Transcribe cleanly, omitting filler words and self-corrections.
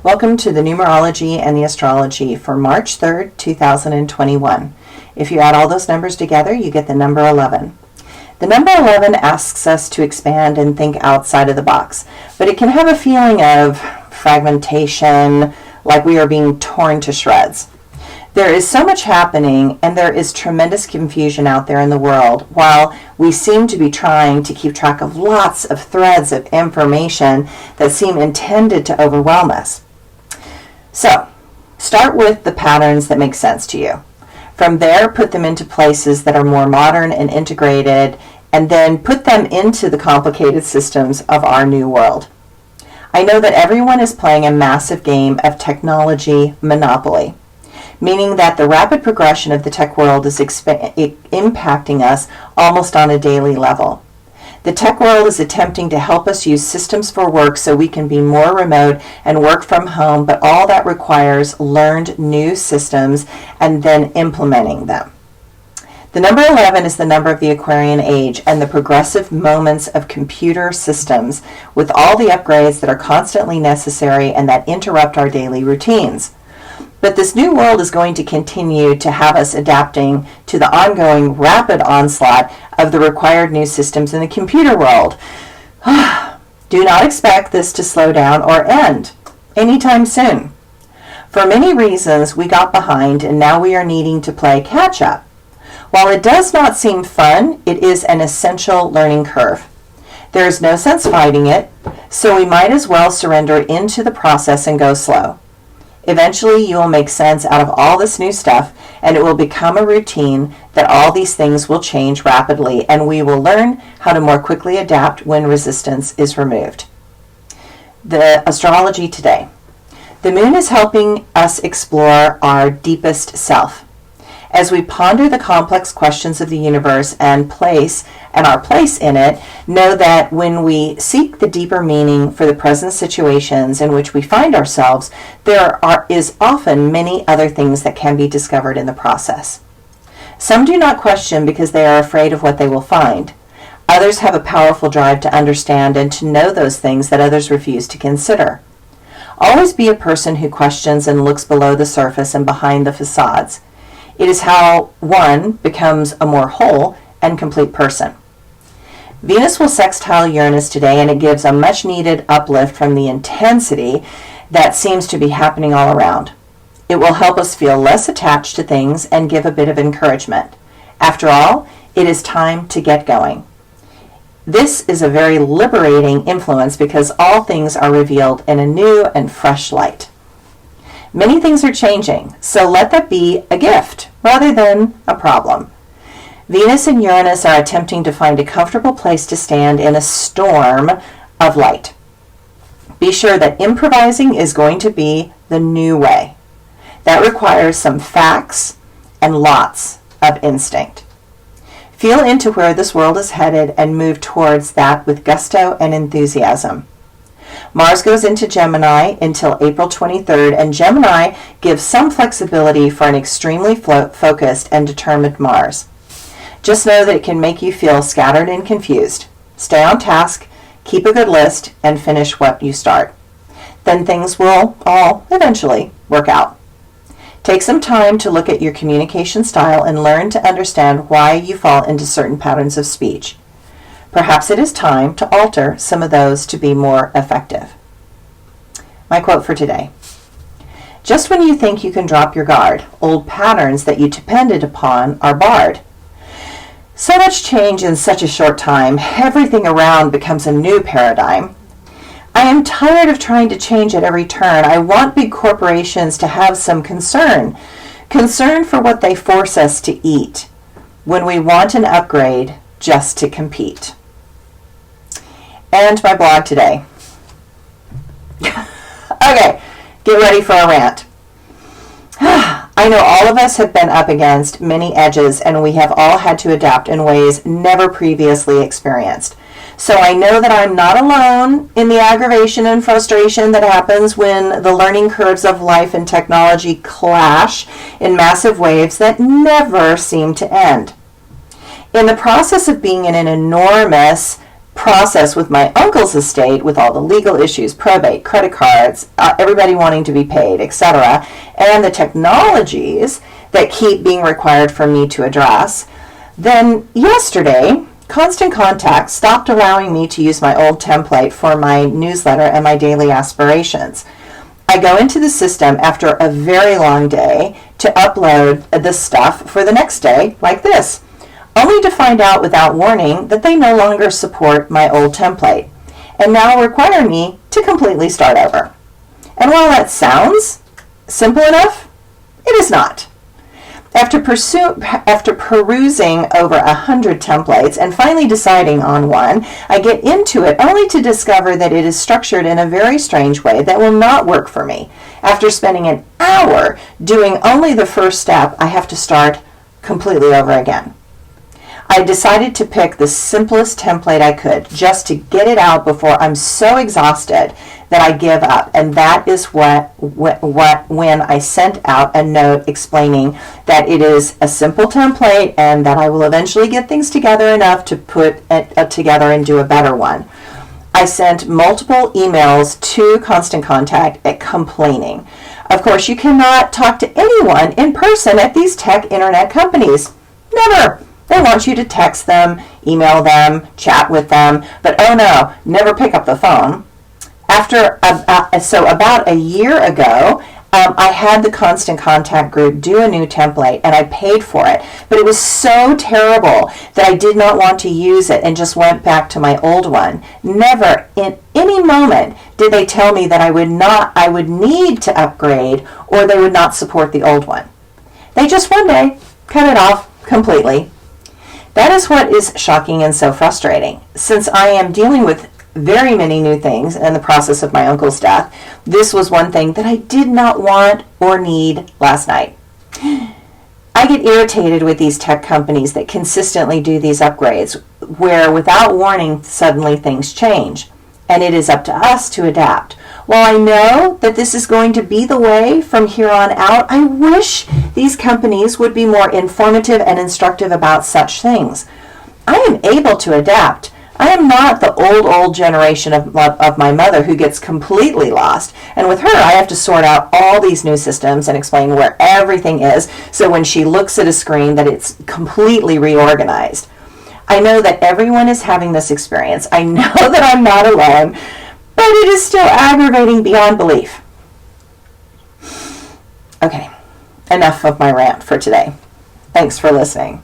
Welcome to the Numerology and the Astrology for March 3rd, 2021. If you add all those numbers together, you get the number 11. The number 11 asks us to expand and think outside of the box, but it can have a feeling of fragmentation, like we are being torn to shreds. There is so much happening, and there is tremendous confusion out there in the world, while we seem to be trying to keep track of lots of threads of information that seem intended to overwhelm us. So, start with the patterns that make sense to you. From there, put them into places that are more modern and integrated, and then put them into the complicated systems of our new world. I know that everyone is playing a massive game of technology monopoly, meaning that the rapid progression of the tech world is impacting us almost on a daily level. The tech world is attempting to help us use systems for work so we can be more remote and work from home, but all that requires learned new systems and then implementing them. The number 11 is the number of the Aquarian age and the progressive moments of computer systems with all the upgrades that are constantly necessary and that interrupt our daily routines. But this new world is going to continue to have us adapting to the ongoing rapid onslaught of the required new systems in the computer world. Do not expect this to slow down or end anytime soon. For many reasons, we got behind and now we are needing to play catch up. While it does not seem fun, it is an essential learning curve. There is no sense fighting it, so we might as well surrender into the process and go slow. Eventually, you will make sense out of all this new stuff, and it will become a routine that all these things will change rapidly, and we will learn how to more quickly adapt when resistance is removed. The astrology today. The moon is helping us explore our deepest self. As we ponder the complex questions of the universe and our place in it, know that when we seek the deeper meaning for the present situations in which we find ourselves, there is often many other things that can be discovered in the process. Some do not question because they are afraid of what they will find. Others have a powerful drive to understand and to know those things that others refuse to consider. Always be a person who questions and looks below the surface and behind the facades. It is how one becomes a more whole and complete person. Venus will sextile Uranus today, and it gives a much-needed uplift from the intensity that seems to be happening all around. It will help us feel less attached to things and give a bit of encouragement. After all, it is time to get going. This is a very liberating influence because all things are revealed in a new and fresh light. Many things are changing, so let that be a gift rather than a problem. Venus and Uranus are attempting to find a comfortable place to stand in a storm of light. Be sure that improvising is going to be the new way. That requires some facts and lots of instinct. Feel into where this world is headed and move towards that with gusto and enthusiasm. Mars goes into Gemini until April 23rd, and Gemini gives some flexibility for an extremely focused and determined Mars. Just know that it can make you feel scattered and confused. Stay on task, keep a good list, and finish what you start. Then things will all eventually work out. Take some time to look at your communication style and learn to understand why you fall into certain patterns of speech. Perhaps it is time to alter some of those to be more effective. My quote for today. Just when you think you can drop your guard, old patterns that you depended upon are barred. So much change in such a short time, everything around becomes a new paradigm. I am tired of trying to change at every turn. I want big corporations to have some concern for what they force us to eat when we want an upgrade just to compete. And my blog today. Okay, get ready for a rant. I know all of us have been up against many edges, and we have all had to adapt in ways never previously experienced. So I know that I'm not alone in the aggravation and frustration that happens when the learning curves of life and technology clash in massive waves that never seem to end. In the process of being in an enormous process with my uncle's estate, with all the legal issues, probate, credit cards, everybody wanting to be paid, etc., and the technologies that keep being required for me to address, then yesterday, Constant Contact stopped allowing me to use my old template for my newsletter and my daily aspirations. I go into the system after a very long day to upload the stuff for the next day, like this, only to find out without warning that they no longer support my old template and now require me to completely start over. And while that sounds simple enough, it is not. After perusing over 100 templates and finally deciding on one, I get into it only to discover that it is structured in a very strange way that will not work for me. After spending an hour doing only the first step, I have to start completely over again. I decided to pick the simplest template I could just to get it out before I'm so exhausted that I give up. And that is when I sent out a note explaining that it is a simple template and that I will eventually get things together enough to put it together and do a better one. I sent multiple emails to Constant Contact complaining. Of course, you cannot talk to anyone in person at these tech internet companies. Never. They want you to text them, email them, chat with them, but oh no, never pick up the phone. So about a year ago, I had the Constant Contact group do a new template and I paid for it, but it was so terrible that I did not want to use it and just went back to my old one. Never in any moment did they tell me that I would need to upgrade or they would not support the old one. They just one day cut it off completely. That is what is shocking and so frustrating. Since I am dealing with very many new things in the process of my uncle's death, this was one thing that I did not want or need last night. I get irritated with these tech companies that consistently do these upgrades, where without warning, suddenly things change. And it is up to us to adapt. While I know that this is going to be the way from here on out, I wish these companies would be more informative and instructive about such things. I am able to adapt. I am not the old generation of my mother who gets completely lost. And with her, I have to sort out all these new systems and explain where everything is, so when she looks at a screen that it's completely reorganized. I know that everyone is having this experience. I know that I'm not alone, but it is still aggravating beyond belief. Okay, enough of my rant for today. Thanks for listening.